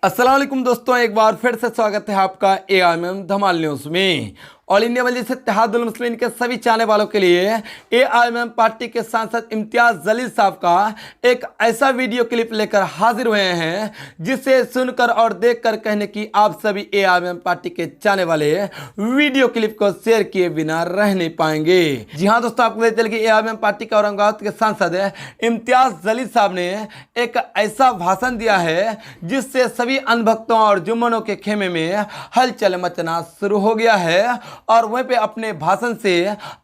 अस्सलाम वालेकुम दोस्तों, एक बार फिर से स्वागत है आपका AIMM धमाल न्यूज़ में। ऑल इंडिया मजलिस इत्तेहादुल मुस्लिमीन के सभी चाहने वालों के लिए AIMM पार्टी के सांसद इम्तियाज जलील साहब का एक ऐसा वीडियो क्लिप लेकर हाजिर हुए हैं जिसे सुनकर और देखकर कहने की आप सभी AIMM पार्टी के चाहने वाले वीडियो क्लिप को शेयर किए बिना रह नहीं पाएंगे। जी हाँ दोस्तों, आपको पता चल कि AIMM पार्टी के औरंगाबाद के सांसद इम्तियाज जलील साहब ने एक ऐसा भाषण दिया है जिससे सभी अनभक्तों और जुम्मनों के खेमे में हलचल मचना शुरू हो गया है। और वहीं पे अपने भाषण से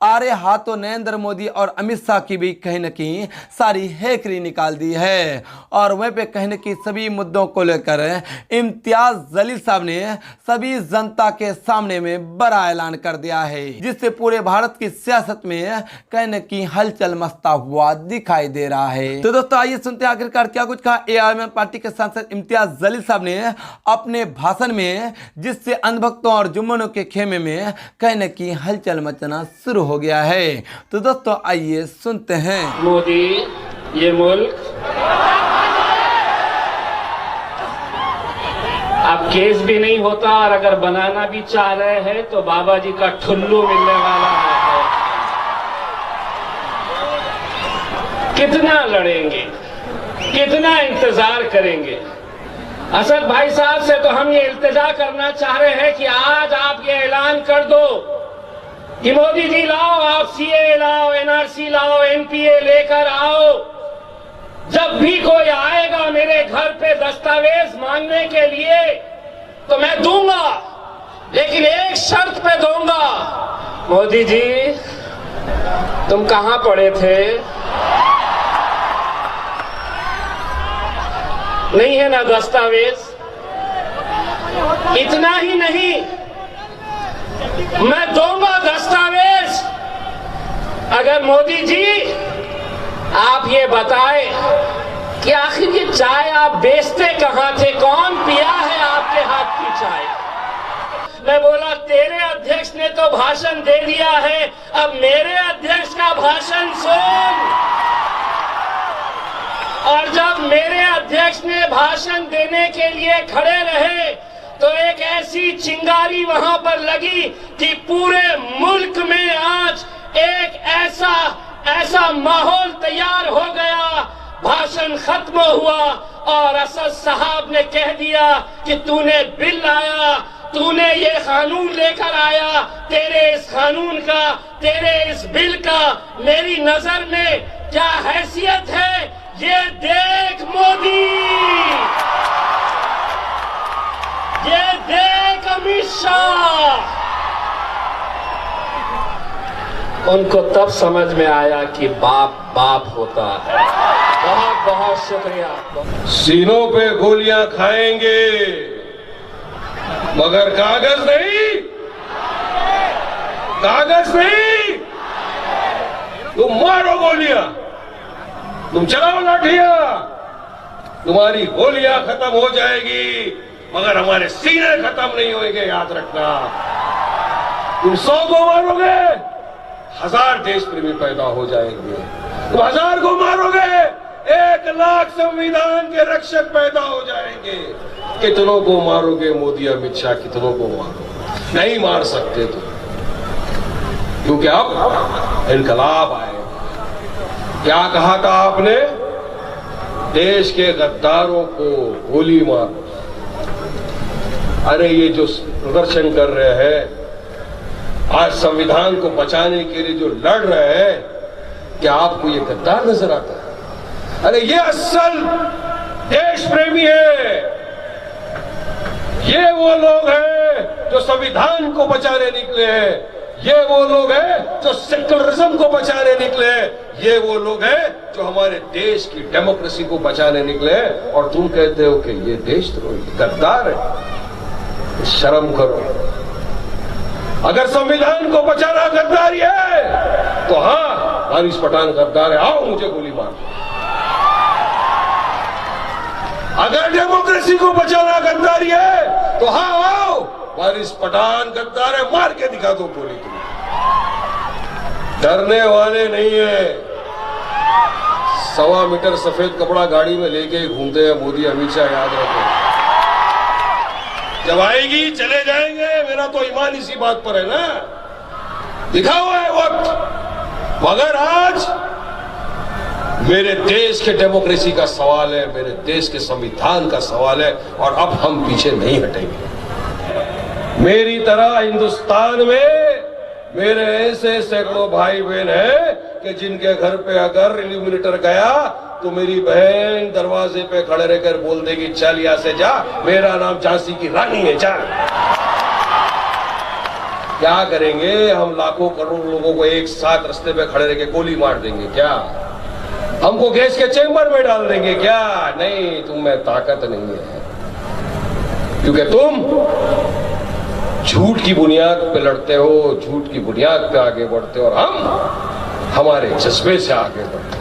आरे हाथों नरेंद्र मोदी और अमित शाह की भी कहीं न कहीं सारी हेकरी निकाल दी है। और वहीं पे कहीं न कहीं सभी मुद्दों को लेकर इम्तियाज जलील साहब ने सभी जनता के सामने में बड़ा ऐलान कर दिया है, जिससे पूरे भारत की सियासत में कहीं न कहीं हलचल मचता हुआ दिखाई दे रहा है। तो दोस्तों आइए सुनते हैं आखिरकार क्या कुछ कहा AIMM पार्टी के सांसद इम्तियाज जलील साहब ने अपने भाषण में, जिससे अनभक्तों और जुम्मनों के खेमे में कहीं न कहीं हलचल मचना शुरू हो गया है। तो दोस्तों आइए सुनते हैं। मोदी, ये मुल्क अब केस भी नहीं होता, और अगर बनाना भी चाह रहे हैं तो बाबा जी का ठुल्लू मिलने वाला है। कितना लड़ेंगे, कितना इंतजार करेंगे। असद भाई साहब से तो हम ये इल्तिजा करना चाह रहे हैं कि आज आप ये ऐलान कर दो कि मोदी जी लाओ, आप CAA लाओ, NRC लाओ, NPA लेकर आओ। जब भी कोई आएगा मेरे घर पे दस्तावेज मांगने के लिए तो मैं दूंगा, लेकिन एक शर्त पे दूंगा। मोदी जी, तुम कहां पढ़े थे? नहीं है ना दस्तावेज। इतना ही नहीं, मैं दूंगा दस्तावेज अगर मोदी जी आप ये बताए कि आखिर ये चाय आप बेचते कहां थे, कौन पिया है आपके हाथ की चाय। मैं बोला तेरे अध्यक्ष ने तो भाषण दे दिया है, अब मेरे अध्यक्ष का भाषण सुन। और जब मेरे अध्यक्ष ने भाषण देने के लिए खड़े रहे तो एक ऐसी चिंगारी वहां पर लगी कि पूरे मुल्क में आज एक ऐसा माहौल तैयार हो गया। भाषण खत्म हुआ और असद साहब ने कह दिया कि तूने बिल लाया, तूने ये कानून लेकर आया, तेरे इस कानून का, तेरे इस बिल का मेरी नजर में क्या हैसियत है ये देख मोदी, ये देख अमित शाह। उनको तब समझ में आया कि बाप बाप होता है। बहुत बहुत शुक्रिया। सीनों पे गोलियां खाएंगे मगर कागज नहीं, कागज नहीं। तुम मारो गोलियां, तुम चलाओ लाठियां, तुम्हारी गोलियां खत्म हो जाएगी मगर हमारे सीने खत्म नहीं होंगे, याद रखना। तुम 100 को मारोगे, 1000 देश प्रेमी पैदा हो जाएंगे। तुम 1000 को मारोगे, 1 लाख संविधान के रक्षक पैदा हो जाएंगे। कितनों को मारोगे मोदी अमित शाह, कितनों को मारो, नहीं मार सकते तुम, क्योंकि अब इनकलाब आए। क्या कहा था आपने? देश के गद्दारों को गोली मारो। अरे ये जो प्रदर्शन कर रहे हैं, आज संविधान को बचाने के लिए जो लड़ रहे हैं, क्या आपको ये गद्दार नजर आता है? अरे ये असल देश प्रेमी है। ये वो लोग हैं जो संविधान को बचाने निकले हैं। ये वो लोग हैं जो सेक्युलरिज्म को बचाने निकले हैं। ये वो लोग हैं जो हमारे देश की डेमोक्रेसी को बचाने निकले हैं। और तुम कहते हो कि ये देशद्रोही गद्दार है। शर्म करो। अगर संविधान को बचाना गद्दारी है तो हाँ, वारिस पठान गद्दार है, आओ मुझे गोली मार। अगर डेमोक्रेसी को बचाना गद्दारी है तो हाँ आओ, वारिस पठान गद्दार है, मार के दिखा दो गोली। तुम डरने वाले नहीं है। 1.25 मीटर सफेद कपड़ा गाड़ी में लेके घूमते हैं मोदी अमित शाह, याद रखो। जब आएगी चले जाएंगे, मेरा तो ईमान इसी बात पर है ना, लिखा हुआ है वक्त। मगर आज मेरे देश के डेमोक्रेसी का सवाल है, मेरे देश के संविधान का सवाल है, और अब हम पीछे नहीं हटेंगे। मेरी तरह हिंदुस्तान में मेरे ऐसे सैकड़ों भाई बहन हैं कि जिनके घर पे अगर इल्यूमिनेटर गया तो मेरी बहन दरवाजे पे खड़े रहकर बोल देगी, चल यहां से जा, मेरा नाम झांसी की रानी है, चल। क्या करेंगे हम? लाखों करोड़ों लोगों को एक साथ रास्ते पे खड़े रह के गोली मार देंगे क्या? हमको गैस के चेंबर में डाल देंगे क्या? नहीं, तुम में ताकत नहीं है, क्योंकि तुम झूठ की बुनियाद पे लड़ते हो, झूठ की बुनियाद पे आगे बढ़ते हो, और हम हमारे जज्बे से आगे बढ़ते हैं,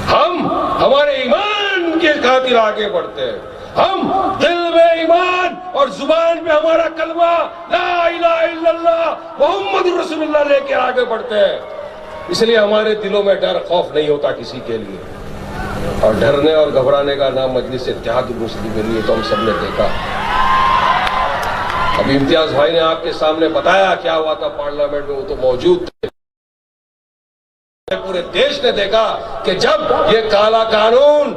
हम हमारे ईमान के खातिर आगे बढ़ते हैं, हम दिल में ईमान और जुबान पे हमारा कलमा ला इलाहा इल्लल्लाह मुहम्मद रसूलुल्लाह लेके आगे बढ़ते हैं। इसलिए हमारे दिलों में डर खौफ नहीं होता किसी के लिए, और डरने और घबराने का नाम मजलिस इत्तेहादुल मुस्लिमीन, ये तो हम सबने देखा। अभी इम्तियाज भाई ने आपके सामने बताया क्या हुआ था पार्लियामेंट में, वो तो मौजूद थे। पूरे देश ने देखा कि जब ये काला कानून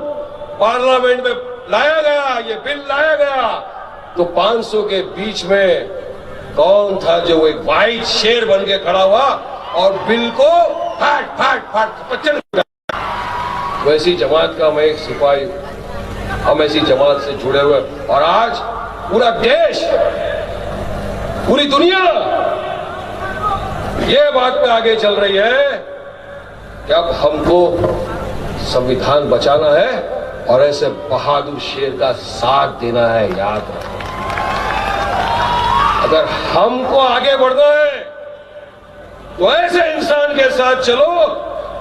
पार्लियामेंट में लाया गया, ये बिल लाया गया, तो 500 के बीच में कौन था जो एक वाइट शेर बन के खड़ा हुआ और बिल को फाट फाट फाट पचन। वैसी जमात का मैं एक सिपाही, हम ऐसी जमात से जुड़े हुए, और आज पूरा देश, पूरी दुनिया ये बात पे आगे चल रही है कि अब हमको संविधान बचाना है और ऐसे बहादुर शेर का साथ देना है। याद रखो, अगर हमको आगे बढ़ना है तो ऐसे इंसान के साथ चलो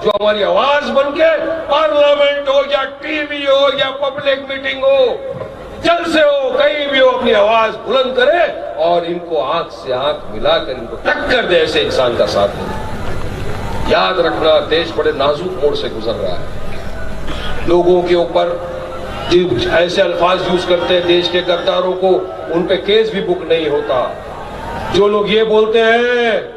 जो हमारी आवाज बनके पार्लियामेंट हो या टीवी हो या पब्लिक मीटिंग हो, जलसे हो, कहीं भी हो, अपनी आवाज बुलंद करे और इनको आंख से आंख मिलाकर इनको टक्कर दे, ऐसे इंसान का साथ दे। याद रखना, देश बड़े नाजुक मोड़ से गुजर रहा है। लोगों के ऊपर ऐसे अल्फाज यूज करते हैं देश के गद्दारों को, उन पे केस भी बुक नहीं होता। जो लोग ये बोलते हैं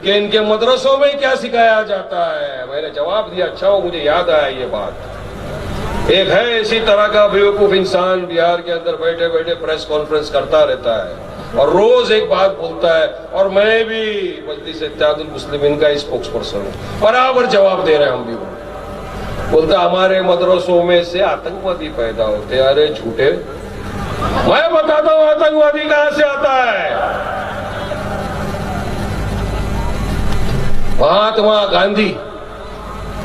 कि इनके मदरसों में क्या सिखाया जाता है, मैंने जवाब दिया, अच्छा हो मुझे याद आया ये बात। एक है इसी तरह का बेवकूफ इंसान बिहार के अंदर बैठे बैठे प्रेस कॉन्फ्रेंस करता रहता है और रोज एक बात बोलता है, और मैं भी मजलिस इत्तेहादुल मुस्लिमीन का स्पोक्स पर्सन हूँ, बराबर जवाब दे रहे हैं हम भी। बोलता हमारे मदरसों में से आतंकवादी पैदा होते हैं। अरे झूठे, मैं बताता हूँ आतंकवादी कहां से आता है। Mahatma Gandhi,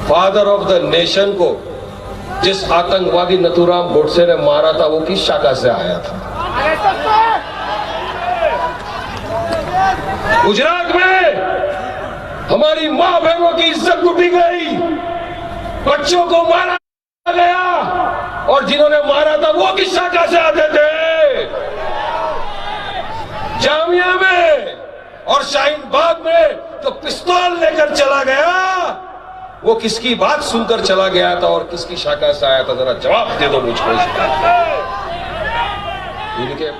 father of the nation, को जिस आतंकवादी नथुराम गोडसे ने मारा था वो किस शाखा से आया था? गुजरात में हमारी मां बहनों की इज्जत लूटी गई, बच्चों को मारा गया, और जिन्होंने मारा था वो किस शाखा से आते थे? जामिया में और शाहीन बाग में जो पिस्तौल लेकर चला गया वो किसकी बात सुनकर चला गया था और किसकी शाखा से आया था? जरा जवाब दे दो मुझको इस बात का। इनके